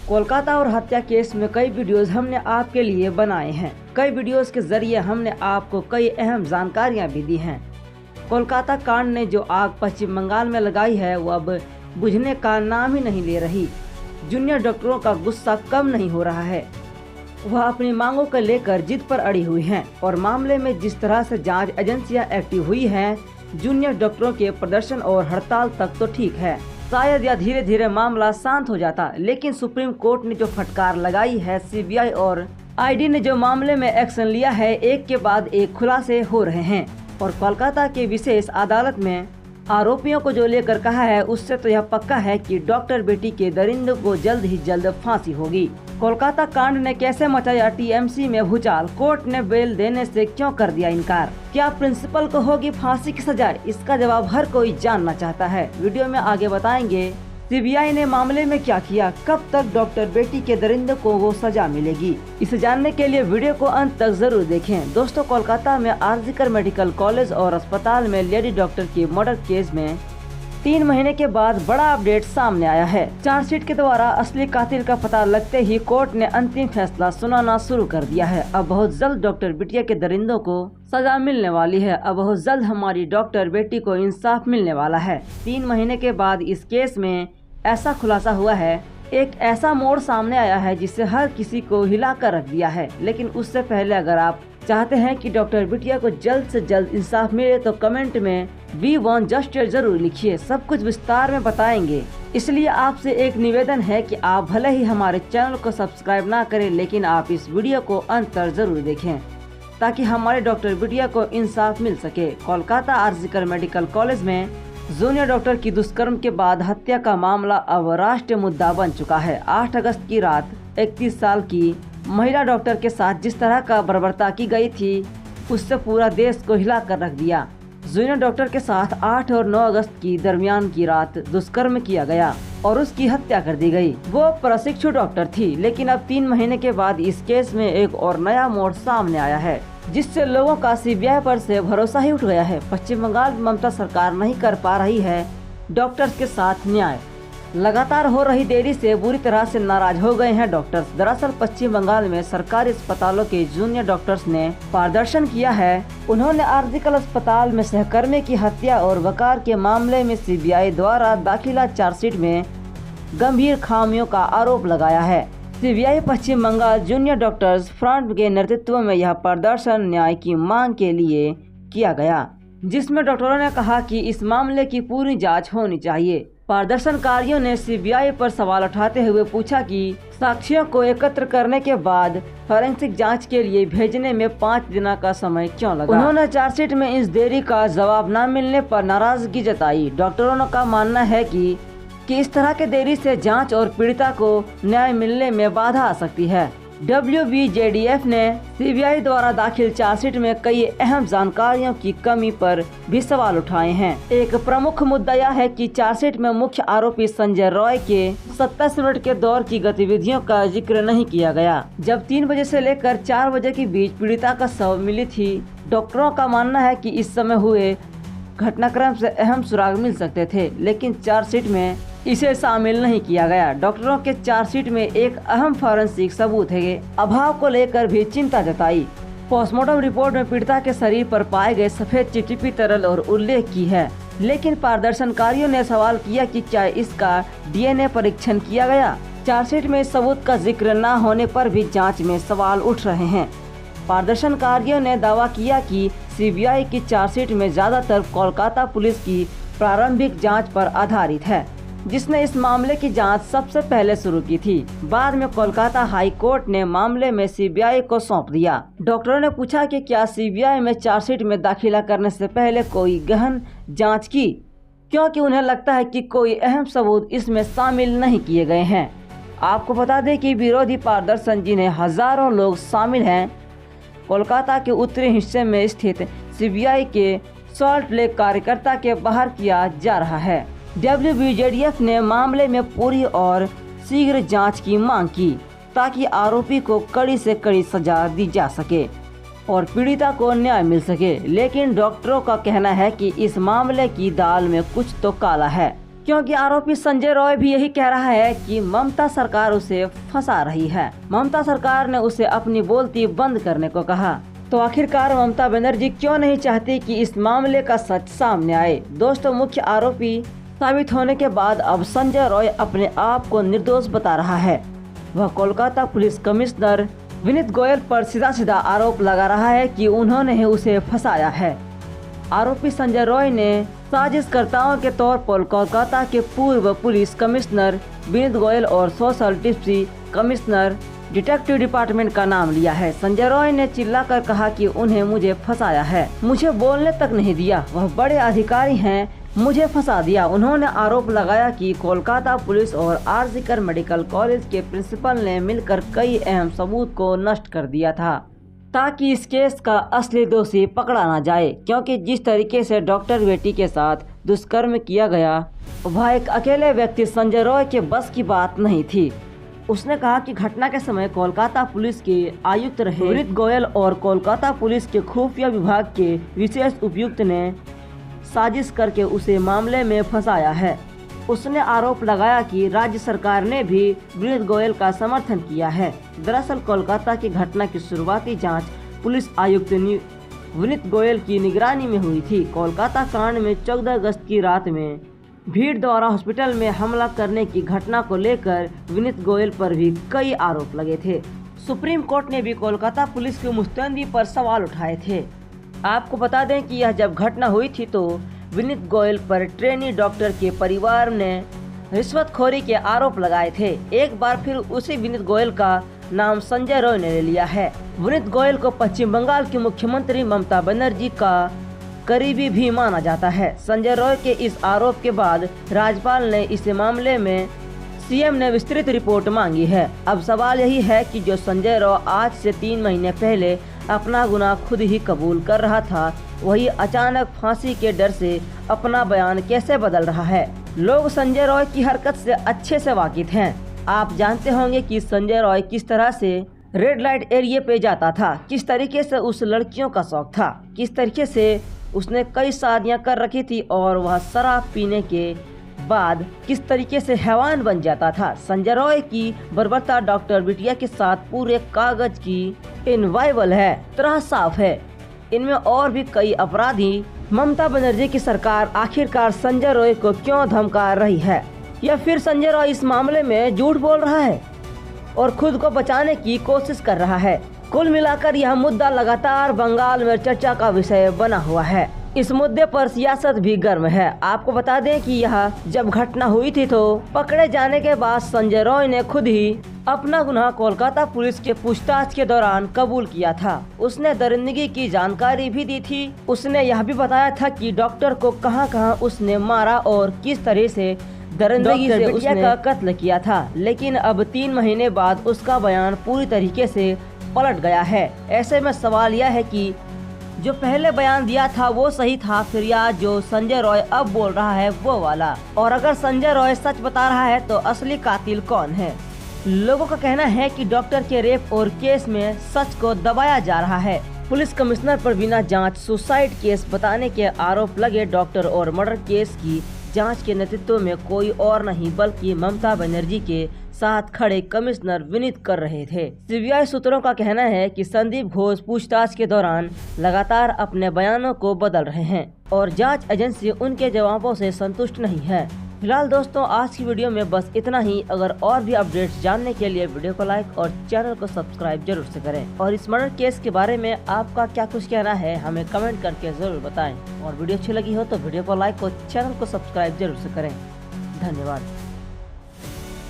कोलकाता और हत्या केस में कई वीडियोस हमने आपके लिए बनाए हैं। कई वीडियोस के जरिए हमने आपको कई अहम जानकारियां भी दी हैं। कोलकाता कांड ने जो आग पश्चिम बंगाल में लगाई है वो अब बुझने का नाम ही नहीं ले रही। जूनियर डॉक्टरों का गुस्सा कम नहीं हो रहा है। वह अपनी मांगों को लेकर जिद पर अड़ी हुई हैं और मामले में जिस तरह से जांच एजेंसियां एक्टिव हुई हैं, जूनियर डॉक्टरों के प्रदर्शन और हड़ताल तक तो ठीक है, शायद या धीरे धीरे मामला शांत हो जाता। लेकिन सुप्रीम कोर्ट ने जो फटकार लगाई है, सीबीआई और ईडी ने जो मामले में एक्शन लिया है, एक के बाद एक खुलासे हो रहे हैं। और कोलकाता के विशेष अदालत में आरोपियों को जो लेकर कहा है, उससे तो यह पक्का है कि डॉक्टर बेटी के दरिंदों को जल्द ही जल्द फांसी होगी। कोलकाता कांड ने कैसे मचाया टीएमसी में भूचाल, कोर्ट ने बेल देने से क्यों कर दिया इनकार, क्या प्रिंसिपल को होगी फांसी की सजा, इसका जवाब हर कोई जानना चाहता है। वीडियो में आगे बताएंगे सीबीआई ने मामले में क्या किया, कब तक डॉक्टर बेटी के दरिंदों को वो सजा मिलेगी। इसे जानने के लिए वीडियो को अंत तक जरूर देखें। दोस्तों, कोलकाता में आरजीकर मेडिकल कॉलेज और अस्पताल में लेडी डॉक्टर की मर्डर केस में 3 महीने के बाद बड़ा अपडेट सामने आया है। चार्जशीट के द्वारा असली कातिल का पता लगते ही कोर्ट ने अंतिम फैसला सुनाना शुरू कर दिया है। अब बहुत जल्द डॉक्टर बिटिया के दरिंदों को सजा मिलने वाली है। अब बहुत जल्द हमारी डॉक्टर बेटी को इंसाफ मिलने वाला है। 3 महीने के बाद इस केस में ऐसा खुलासा हुआ है, एक ऐसा मोड़ सामने आया है जिससे हर किसी को हिला कर रख दिया है। लेकिन उससे पहले अगर आप चाहते हैं कि डॉक्टर बिटिया को जल्द से जल्द इंसाफ मिले तो कमेंट में वी वांट जस्टिस जरूर लिखिए। सब कुछ विस्तार में बताएंगे। इसलिए आपसे एक निवेदन है कि आप भले ही हमारे चैनल को सब्सक्राइब ना करें, लेकिन आप इस वीडियो को अंत तक जरूर देखें ताकि हमारे डॉक्टर बिटिया को इंसाफ मिल सके। कोलकाता आरजीकर मेडिकल कॉलेज में जूनियर डॉक्टर की दुष्कर्म के बाद हत्या का मामला अब राष्ट्रीय मुद्दा बन चुका है। 8 अगस्त की रात 31 साल की महिला डॉक्टर के साथ जिस तरह का बर्बरता की गई थी, उससे पूरा देश को हिला कर रख दिया। जूनियर डॉक्टर के साथ 8 और 9 अगस्त की दरमियान की रात दुष्कर्म किया गया और उसकी हत्या कर दी गई। वो प्रशिक्षु डॉक्टर थी, लेकिन अब 3 महीने के बाद इस केस में एक और नया मोड़ सामने आया है, जिससे लोगों का सीबीआई पर से भरोसा ही उठ गया है। पश्चिम बंगाल में ममता सरकार नहीं कर पा रही है डॉक्टर्स के साथ न्याय। लगातार हो रही देरी से बुरी तरह से नाराज हो गए हैं डॉक्टर्स। दरअसल पश्चिम बंगाल में सरकारी अस्पतालों के जूनियर डॉक्टर्स ने प्रदर्शन किया है। उन्होंने आरजीकर अस्पताल में सहकर्मी की हत्या और वकार के मामले में सीबीआई द्वारा दाखिला चार्जशीट में गंभीर खामियों का आरोप लगाया है। सीबीआई पश्चिम बंगाल जूनियर डॉक्टर्स फ्रंट के नेतृत्व में यह प्रदर्शन न्याय की मांग के लिए किया गया, जिसमें डॉक्टरों ने कहा कि इस मामले की पूरी जांच होनी चाहिए। प्रदर्शनकारियों ने सीबीआई पर सवाल उठाते हुए पूछा कि साक्ष्यों को एकत्र करने के बाद फॉरेंसिक जांच के लिए भेजने में 5 दिन का समय क्यों लगा। उन्होंने चार्जशीट में इस देरी का जवाब न मिलने पर नाराजगी जताई। डॉक्टरों का मानना है कि इस तरह के देरी से जांच और पीड़िता को न्याय मिलने में बाधा आ सकती है। WBJDF ने सीबीआई द्वारा दाखिल चार्जशीट में कई अहम जानकारियों की कमी पर भी सवाल उठाए हैं। एक प्रमुख मुद्दा यह है कि चार्जशीट में मुख्य आरोपी संजय रॉय के 27 मिनट के दौर की गतिविधियों का जिक्र नहीं किया गया, जब 3 बजे से लेकर 4 बजे के बीच पीड़िता का शव मिली थी। डॉक्टरों का मानना है कि इस समय हुए घटनाक्रम से अहम सुराग मिल सकते थे, लेकिन चार्जशीट में इसे शामिल नहीं किया गया। डॉक्टरों के चार्जशीट में एक अहम फॉरेंसिक सबूत के अभाव को लेकर भी चिंता जताई। पोस्टमार्टम रिपोर्ट में पीड़िता के शरीर पर पाए गए सफेद चिपचिपी तरल और उल्लेख की है, लेकिन प्रदर्शनकारियों ने सवाल किया कि क्या इसका DNA परीक्षण किया गया। चार्जशीट में सबूत का जिक्र न होने पर भी जाँच में सवाल उठ रहे हैं। प्रदर्शनकारियों ने दावा किया कि सीबीआई की चार्जशीट में ज्यादातर कोलकाता पुलिस की प्रारंभिक जांच पर आधारित है, जिसने इस मामले की जांच सबसे पहले शुरू की थी। बाद में कोलकाता हाई कोर्ट ने मामले में सीबीआई को सौंप दिया। डॉक्टरों ने पूछा कि क्या सीबीआई में चार्जशीट में दाखिला करने से पहले कोई गहन जांच की, क्योंकि उन्हें लगता है कि कोई अहम सबूत इसमें शामिल नहीं किए गए हैं। आपको बता दें कि विरोधी प्रदर्शन, जिन्हें हजारों लोग शामिल हैं, कोलकाता के उत्तरी हिस्से में स्थित सीबीआई के सॉल्ट लेक कार्यकर्ता के बाहर किया जा रहा है। WBJDF ने मामले में पूरी और शीघ्र जांच की मांग की ताकि आरोपी को कड़ी से कड़ी सजा दी जा सके और पीड़िता को न्याय मिल सके। लेकिन डॉक्टरों का कहना है कि इस मामले की दाल में कुछ तो काला है। क्योंकि आरोपी संजय रॉय भी यही कह रहा है कि ममता सरकार उसे फंसा रही है। ममता सरकार ने उसे अपनी बोलती बंद करने को कहा। तो आखिरकार ममता बनर्जी क्यों नहीं चाहती कि इस मामले का सच सामने आए? दोस्तों, मुख्य आरोपी साबित होने के बाद अब संजय रॉय अपने आप को निर्दोष बता रहा है। वह कोलकाता पुलिस कमिश्नर विनीत गोयल पर सीधा सीधा आरोप लगा रहा है कि उन्होंने ही उसे फंसाया है। आरोपी संजय रॉय ने साजिशकर्ताओं के तौर पर कोलकाता के पूर्व पुलिस कमिश्नर विनीत गोयल और social deputy commissioner detective department का नाम लिया है। संजय रॉय ने चिल्लाकर कहा कि उन्हें मुझे फंसाया है, मुझे बोलने तक नहीं दिया, वह बड़े अधिकारी हैं, मुझे फंसा दिया। उन्होंने आरोप लगाया कि कोलकाता पुलिस और आरजीकर मेडिकल कॉलेज के प्रिंसिपल ने मिलकर कई अहम सबूत को नष्ट कर दिया था ताकि इस केस का असली दोषी पकड़ा ना जाए, क्योंकि जिस तरीके से डॉक्टर बेटी के साथ दुष्कर्म किया गया वह एक अकेले व्यक्ति संजय रॉय के बस की बात नहीं थी। उसने कहा कि घटना के समय कोलकाता पुलिस के आयुक्त रहे विनीत गोयल और कोलकाता पुलिस के खुफिया विभाग के विशेष उपायुक्त ने साजिश करके उसे मामले में फंसाया है। उसने आरोप लगाया कि राज्य सरकार ने भी विनीत गोयल का समर्थन किया है। दरअसल कोलकाता की घटना की शुरुआती जांच पुलिस आयुक्त विनीत गोयल की निगरानी में हुई थी। कोलकाता कांड में 14 अगस्त की रात में भीड़ द्वारा हॉस्पिटल में हमला करने की घटना को लेकर विनीत गोयल पर भी कई आरोप लगे थे। सुप्रीम कोर्ट ने भी कोलकाता पुलिस की मुस्तैदी पर सवाल उठाए थे। आपको बता दें कि यह जब घटना हुई थी तो विनीत गोयल पर ट्रेनी डॉक्टर के परिवार ने रिश्वतखोरी के आरोप लगाए थे। एक बार फिर उसी विनीत गोयल का नाम संजय रॉय ने ले लिया है। विनीत गोयल को पश्चिम बंगाल की मुख्यमंत्री ममता बनर्जी का करीबी भी माना जाता है। संजय रॉय के इस आरोप के बाद राज्यपाल ने इस मामले में सीएम ने विस्तृत रिपोर्ट मांगी है। अब सवाल यही है कि जो संजय रॉय आज से 3 महीने पहले अपना गुनाह खुद ही कबूल कर रहा था, वही अचानक फांसी के डर से अपना बयान कैसे बदल रहा है? लोग संजय रॉय की हरकत से अच्छे से वाकिफ हैं। आप जानते होंगे कि संजय रॉय किस तरह से रेड लाइट एरिया पे जाता था, किस तरीके से उस लड़कियों का शौक था, किस तरीके से उसने कई शादियां कर रखी थी और वह शराब पीने के बाद किस तरीके से हैवान बन जाता था। संजय रॉय की बर्बरता डॉक्टर बिटिया के साथ पूरे कागज की इनवाइवल है, तरह साफ है। इनमें और भी कई अपराधी। ममता बनर्जी की सरकार आखिरकार संजय रॉय को क्यों धमका रही है, या फिर संजय रॉय इस मामले में झूठ बोल रहा है और खुद को बचाने की कोशिश कर रहा है? कुल मिलाकर यह मुद्दा लगातार बंगाल में चर्चा का विषय बना हुआ है। इस मुद्दे पर सियासत भी गर्म है। आपको बता दें कि यह जब घटना हुई थी तो पकड़े जाने के बाद संजय रॉय ने खुद ही अपना गुनाह कोलकाता पुलिस के पूछताछ के दौरान कबूल किया था। उसने दरिंदगी की जानकारी भी दी थी। उसने यह भी बताया था कि डॉक्टर को कहां-कहां उसने मारा और किस तरह से दरिंदगी से उसने कत्ल किया था। लेकिन अब 3 महीने बाद उसका बयान पूरी तरीके से पलट गया है। ऐसे में सवाल यह है कि जो पहले बयान दिया था वो सही था फिर, या जो संजय रॉय अब बोल रहा है वो वाला? और अगर संजय रॉय सच बता रहा है तो असली कातिल कौन है? लोगों का कहना है कि डॉक्टर के रेप और केस में सच को दबाया जा रहा है। पुलिस कमिश्नर पर बिना जांच सुसाइड केस बताने के आरोप लगे। डॉक्टर और मर्डर केस की जांच के नेतृत्व में कोई और नहीं बल्कि ममता बनर्जी के साथ खड़े कमिश्नर विनीत कर रहे थे। सीबीआई सूत्रों का कहना है कि संदीप घोष पूछताछ के दौरान लगातार अपने बयानों को बदल रहे हैं और जांच एजेंसी उनके जवाबों से संतुष्ट नहीं है। फिलहाल दोस्तों, आज की वीडियो में बस इतना ही। अगर और भी अपडेट्स जानने के लिए वीडियो को लाइक और चैनल को सब्सक्राइब जरूर से करें। और इस मर्डर केस के बारे में आपका क्या कुछ कहना है हमें कमेंट करके जरूर बताएं। और वीडियो अच्छी लगी हो तो वीडियो को लाइक और चैनल को सब्सक्राइब जरूर से करें। धन्यवाद।